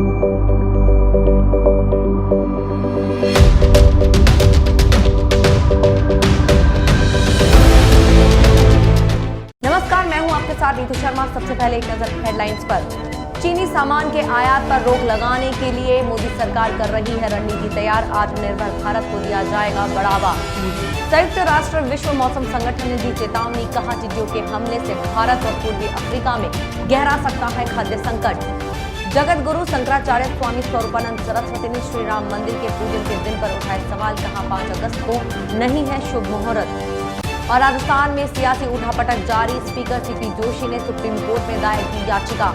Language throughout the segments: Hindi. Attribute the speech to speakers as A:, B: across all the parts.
A: नमस्कार, मैं हूं आपके साथ नीतू शर्मा। सबसे पहले एक नजर हेडलाइंस पर। चीनी सामान के आयात पर रोक लगाने के लिए मोदी सरकार कर रही है रणनीति तैयार। आत्मनिर्भर भारत को दिया जाएगा बढ़ावा। संयुक्त राष्ट्र विश्व मौसम संगठन ने दी चेतावनी, कहा टिड्डियों के हमले से भारत और पूर्वी अफ्रीका में गहरा सकता है खाद्य संकट। जगत गुरु शंकराचार्य स्वामी स्वरूपानंद सरस्वती ने श्री राम मंदिर के पूजन के दिन पर उठाए सवाल, कहा 5 अगस्त को नहीं है शुभ मुहूर्त। और राजस्थान में सियासी उठापटक जारी, स्पीकर सीपी जोशी ने सुप्रीम कोर्ट में दायर की याचिका।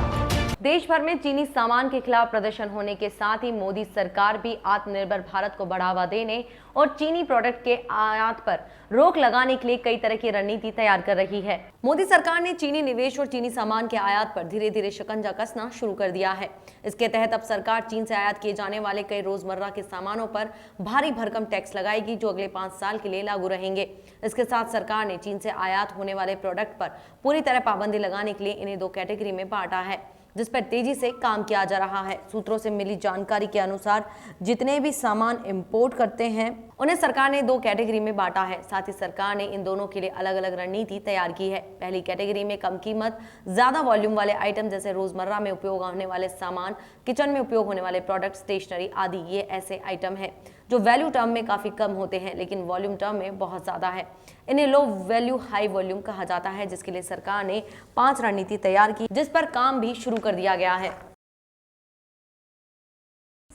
A: देश भर में चीनी सामान के खिलाफ प्रदर्शन होने के साथ ही मोदी सरकार भी आत्मनिर्भर भारत को बढ़ावा देने और चीनी प्रोडक्ट के आयात पर रोक लगाने के लिए कई तरह की रणनीति तैयार कर रही है। मोदी सरकार ने चीनी निवेश और चीनी सामान के आयात पर धीरे धीरे शिकंजा कसना शुरू कर दिया है। इसके तहत अब सरकार चीन से आयात किए जाने वाले कई रोजमर्रा के सामानों पर भारी भरकम टैक्स लगाएगी, जो अगले 5 साल के लिए लागू रहेंगे। इसके साथ सरकार ने चीन से आयात होने वाले प्रोडक्ट पर पूरी तरह पाबंदी लगाने के लिए इन्हें 2 कैटेगरी में बांटा है, जिस पर तेजी से काम किया जा रहा है। सूत्रों से मिली जानकारी के अनुसार जितने भी सामान इंपोर्ट करते हैं उन्हें सरकार ने 2 कैटेगरी में बांटा है। साथ ही सरकार ने इन दोनों के लिए अलग अलग रणनीति तैयार की है। पहली कैटेगरी में कम कीमत, ज्यादा वॉल्यूम वाले आइटम जैसे रोजमर्रा में उपयोग होने वाले सामान, किचन में उपयोग होने वाले प्रोडक्ट, स्टेशनरी आदि, ये ऐसे आइटम है जो वैल्यू टर्म में काफी कम होते हैं लेकिन वॉल्यूम टर्म में बहुत ज्यादा है। इन्हें लो वैल्यू हाई वॉल्यूम कहा जाता है, जिसके लिए सरकार ने 5 रणनीति तैयार की, जिस पर काम भी शुरू कर दिया गया है।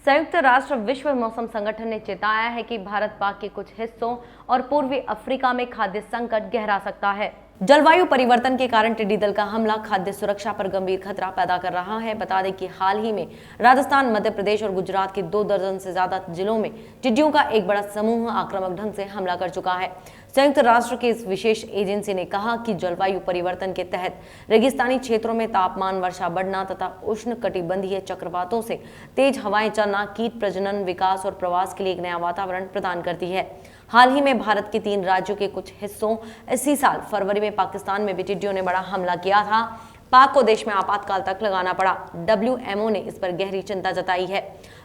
A: संयुक्त राष्ट्र विश्व मौसम संगठन ने चेताया है कि भारत पाक के कुछ हिस्सों और पूर्वी अफ्रीका में खाद्य संकट गहरा सकता है। जलवायु परिवर्तन के कारण टिड्डी दल का हमला खाद्य सुरक्षा पर गंभीर खतरा पैदा कर रहा है। बता दें कि हाल ही में राजस्थान, मध्य प्रदेश और गुजरात के 2 दर्जन से ज्यादा जिलों में टिड्डियों का एक बड़ा समूह आक्रामक ढंग से हमला कर चुका है। संयुक्त राष्ट्र की इस विशेष एजेंसी ने कहा कि जलवायु परिवर्तन के तहत रेगिस्तानी क्षेत्रों में तापमान, वर्षा बढ़ना तथा उष्ण कटिबंधीय चक्रवातों से तेज हवाएं चलना कीट प्रजनन, विकास और प्रवास के लिए एक नया वातावरण प्रदान करती है। हाल ही में भारत के 3 राज्यों के कुछ हिस्सों, इसी साल फरवरी में पाकिस्तान में भी टिड्डियों ने बड़ा हमला किया था। पाक को देश में आपातकाल तक लगाना पड़ा। WMO ने इस पर गहरी चिंता जताई है।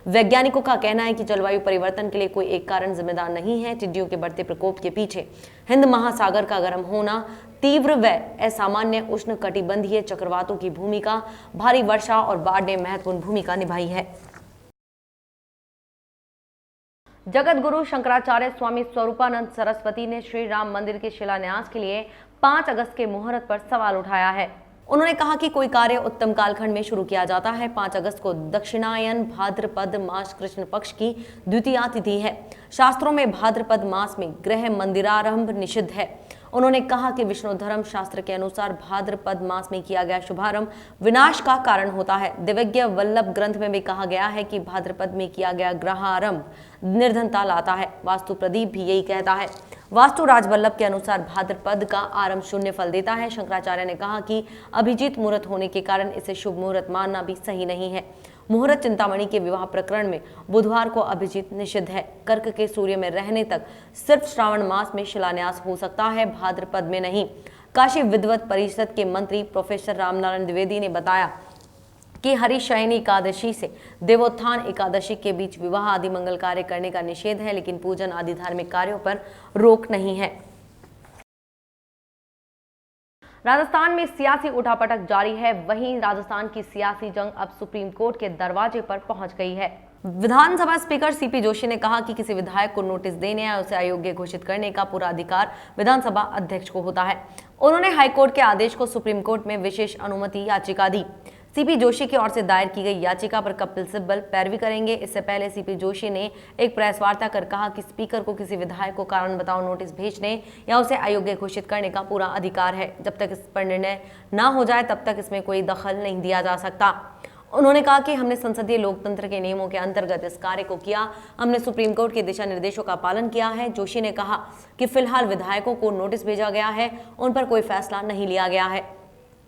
A: वैज्ञानिकों का कहना है कि जलवायु परिवर्तन के लिए कोई एक कारण जिम्मेदार नहीं है। टिड्डियों के बढ़ते प्रकोप के पीछे हिंद महासागर का गर्म होना, तीव्र व असामान्य उष्ण कटिबंधीय चक्रवातों की भूमिका, भारी वर्षा और बाढ़ ने महत्वपूर्ण भूमिका निभाई है। जगत गुरु शंकराचार्य स्वामी स्वरूपानंद सरस्वती ने श्री राम मंदिर के शिलान्यास के लिए 5 अगस्त के मुहूर्त पर सवाल उठाया है। उन्होंने कहा कि कोई कार्य उत्तम कालखंड में शुरू किया जाता है। 5 अगस्त को दक्षिणायन भाद्रपद मास कृष्ण पक्ष की द्वितीया तिथि है। शास्त्रों में भाद्रपद मास में गृह मंदिरारंभ निषिद्ध है। उन्होंने कहा कि विष्णु धर्म शास्त्र के अनुसार भाद्रपद मास में किया गया शुभारंभ विनाश का कारण होता है। दिव्य वल्लभ ग्रंथ में भी कहा गया है कि भाद्रपद में किया गया ग्रहारंभ निर्धनता लाता है। वास्तु प्रदीप भी यही कहता है। वास्तु राजवल्लभ के अनुसार भाद्रपद का आरंभ शून्य फल देता है। शंकराचार्य ने कहा कि अभिजीत मुहूर्त होने के कारण इसे शुभ मुहूर्त मानना भी सही नहीं है। मुहूर्त चिंतामणि के विवाह प्रकरण में बुधवार को अभिजीत निषिद्ध है। कर्क के सूर्य में रहने तक सिर्फ श्रावण मास में शिलान्यास हो सकता है, भाद्रपद में नहीं। काशी विद्वत परिषद के मंत्री प्रोफेसर रामनारायण द्विवेदी ने बताया कि हरिशयनी एकादशी से देवोत्थान एकादशी के बीच विवाह आदि मंगल कार्य करने का निषेध है, लेकिन पूजन आदि धार्मिक कार्यों पर रोक नहीं है। राजस्थान में सियासी उठापटक जारी है। वहीं राजस्थान की सियासी जंग अब सुप्रीम कोर्ट के दरवाजे पर पहुंच गई है। विधानसभा स्पीकर सीपी जोशी ने कहा कि किसी विधायक को नोटिस देने या उसे अयोग्य घोषित करने का पूरा अधिकार विधानसभा अध्यक्ष को होता है। उन्होंने हाईकोर्ट के आदेश को सुप्रीम कोर्ट में विशेष अनुमति याचिका दी। सीपी जोशी की ओर से दायर की गई याचिका पर कपिल सिब्बल पैरवी करेंगे। इससे पहले सीपी जोशी ने एक प्रेस वार्ता कर कहा कि स्पीकर को किसी विधायक को कारण बताओ नोटिस भेजने या उसे अयोग्य घोषित करने का पूरा अधिकार है। जब तक इस पर निर्णय न हो जाए तब तक इसमें कोई दखल नहीं दिया जा सकता। उन्होंने कहा कि हमने संसदीय लोकतंत्र के नियमों के अंतर्गत इस कार्य को किया। हमने सुप्रीम कोर्ट के दिशा निर्देशों का पालन किया है। जोशी ने कहा कि फिलहाल विधायकों को नोटिस भेजा गया है, उन पर कोई फैसला नहीं लिया गया है।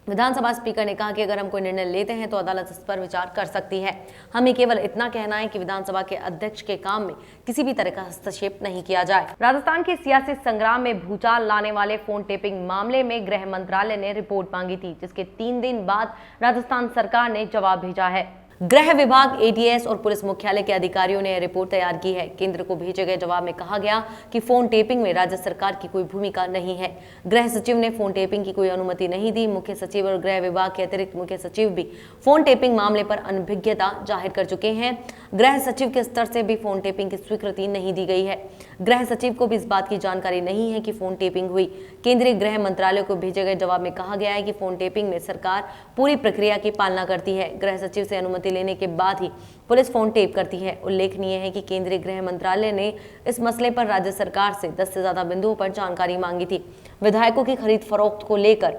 A: विधानसभा स्पीकर ने कहा कि अगर हम कोई निर्णय लेते हैं तो अदालत इस पर विचार कर सकती है। हमें केवल इतना कहना है कि विधानसभा के अध्यक्ष के काम में किसी भी तरह का हस्तक्षेप नहीं किया जाए। राजस्थान के सियासी संग्राम में भूचाल लाने वाले फोन टेपिंग मामले में गृह मंत्रालय ने रिपोर्ट मांगी थी, जिसके 3 दिन बाद राजस्थान सरकार ने जवाब भेजा है। गृह विभाग, एटीएस और पुलिस मुख्यालय के अधिकारियों ने रिपोर्ट तैयार की है। केंद्र को भेजे गए जवाब में कहा गया कि फोन टेपिंग में राज्य सरकार की कोई भूमिका नहीं है। गृह सचिव ने फोन टेपिंग की कोई अनुमति नहीं दी। मुख्य सचिव और गृह विभाग के अतिरिक्त मुख्य सचिव भी फोन टेपिंग मामले पर अनभिज्ञता जाहिर कर चुके हैं। गृह सचिव के स्तर से भी फोन टेपिंग की स्वीकृति नहीं दी गई है। गृह सचिव को भी इस बात की जानकारी नहीं है कि फोन टेपिंग हुई। केंद्रीय गृह मंत्रालय को भेजे गए जवाब में कहा गया है कि फोन टेपिंग में सरकार पूरी प्रक्रिया की पालना करती है। गृह सचिव से अनुमति लेने के बाद ही पुलिस फोन टेप करती है। उल्लेखनीय है कि केंद्रीय गृह मंत्रालय ने इस मसले पर राज्य सरकार से 10 से ज्यादा बिंदुओं पर जानकारी मांगी थी। विधायकों की खरीद फरोख्त को लेकर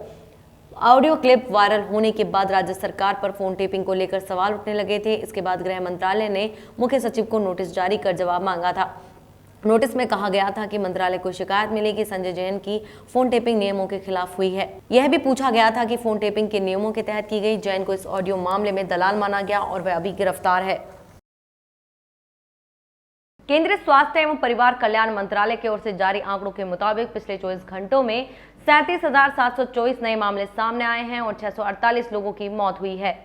A: ऑडियो क्लिप वायरल होने के बाद राज्य सरकार पर फोन टेपिंग को लेकर सवाल उठने लगे थे। इसके बाद गृह मंत्रालय ने मुख्य सचिव को नोटिस जारी कर जवाब मांगा था। नोटिस में कहा गया था कि मंत्रालय को शिकायत मिली कि संजय जैन की फोन टेपिंग नियमों के खिलाफ हुई है। यह भी पूछा गया था कि फोन टेपिंग के नियमों के तहत की गई। जैन को इस ऑडियो मामले में दलाल माना गया और वह अभी गिरफ्तार है। केंद्रीय स्वास्थ्य एवं परिवार कल्याण मंत्रालय की ओर से जारी आंकड़ों के मुताबिक पिछले 24 घंटों में 37,724 नए मामले सामने आए हैं और 648 लोगों की मौत हुई है।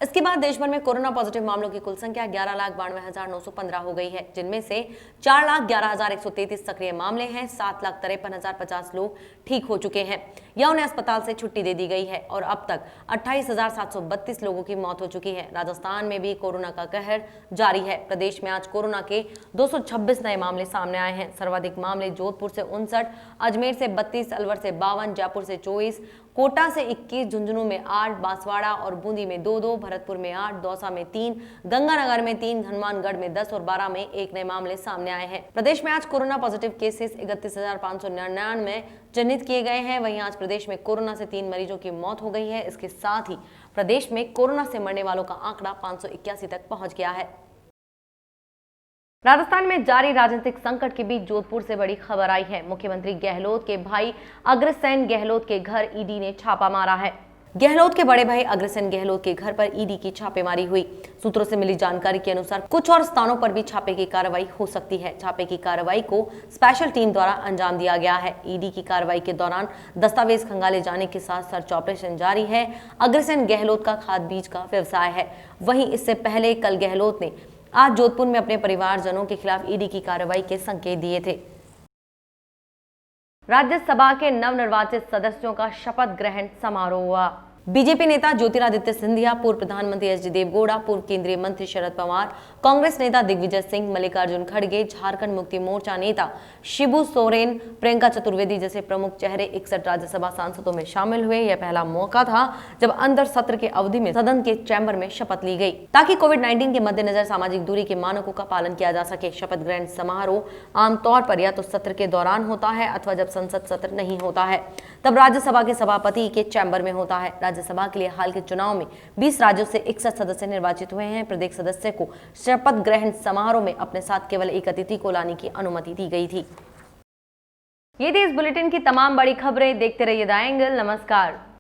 A: इसके बाद देश भर में कोरोना पॉजिटिव मामलों की कुल संख्या 11,92,915 हो गई है, जिनमें से 4,11,133 सक्रिय मामले हैं। 7,53,050 लोग ठीक हो चुके हैं या उन्हें अस्पताल से छुट्टी दे दी गई है और अब तक 28,732 लोगों की मौत हो चुकी है। राजस्थान में भी कोरोना का कहर जारी है। प्रदेश में आज कोरोना के 226 नए मामले सामने आए हैं। सर्वाधिक मामले जोधपुर से 59, अजमेर से 32, अलवर से 52, जयपुर से 24, कोटा से 21, झुंझुनू में 8, बांसवाड़ा और बूंदी में 2-2, भरतपुर में 8, दौसा में 3, गंगानगर में 3, हनुमानगढ़ में 10 और 12 में 1 नए मामले सामने आए हैं। प्रदेश में आज कोरोना पॉजिटिव केसेस 31,599 चिन्हित किए गए हैं। वहीं आज प्रदेश में कोरोना से 3 मरीजों की मौत हो गई है। इसके साथ ही प्रदेश में कोरोना से मरने वालों का आंकड़ा 581 तक पहुंच गया है। राजस्थान में जारी राजनीतिक संकट के बीच जोधपुर से बड़ी खबर आई है। मुख्यमंत्री गहलोत के भाई अग्रसेन गहलोत के घर ईडी ने छापा मारा है। गहलोत के बड़े भाई अग्रसेन गहलोत के घर पर ईडी की छापेमारी हुई। सूत्रों से मिली जानकारी के अनुसार कुछ और स्थानों पर भी छापे की कार्रवाई हो सकती है। छापे की कार्रवाई को स्पेशल टीम द्वारा अंजाम दिया गया है। ईडी की कार्रवाई के दौरान दस्तावेज खंगाले जाने के साथ सर्च ऑपरेशन जारी है। अग्रसेन गहलोत का खाद बीज का व्यवसाय है। वहीं इससे पहले कल गहलोत ने आज जोधपुर में अपने परिवारजनों के खिलाफ ईडी की कार्रवाई के संकेत दिए थे। राज्यसभा के नवनिर्वाचित सदस्यों का शपथ ग्रहण समारोह हुआ। बीजेपी नेता ज्योतिरादित्य सिंधिया, पूर्व प्रधानमंत्री एच डी देवगौड़ा, पूर्व केंद्रीय मंत्री शरद पवार, कांग्रेस नेता दिग्विजय सिंह, मल्लिकार्जुन खड़गे, झारखंड मुक्ति मोर्चा नेता शिबू सोरेन, प्रियंका चतुर्वेदी जैसे प्रमुख चेहरे 61 राज्यसभा सांसदों में शामिल हुए। यह पहला मौका था जब अंदर सत्र के अवधि में सदन के चैम्बर में शपथ ली गई, ताकि कोविड-19 के मद्देनजर सामाजिक दूरी के मानकों का पालन किया जा सके। शपथ ग्रहण समारोह आमतौर पर या तो सत्र के दौरान होता है अथवा जब संसद सत्र नहीं होता है तब राज्यसभा के सभापति के चैम्बर में होता है। राज्यसभा के लिए हाल के चुनाव में 20 राज्यों से 61 सदस्य निर्वाचित हुए हैं। प्रत्येक सदस्य को शपथ ग्रहण समारोह में अपने साथ केवल एक अतिथि को लाने की अनुमति दी गई थी। ये थी इस बुलेटिन की तमाम बड़ी खबरें। देखते रहिए द एंगल। नमस्कार।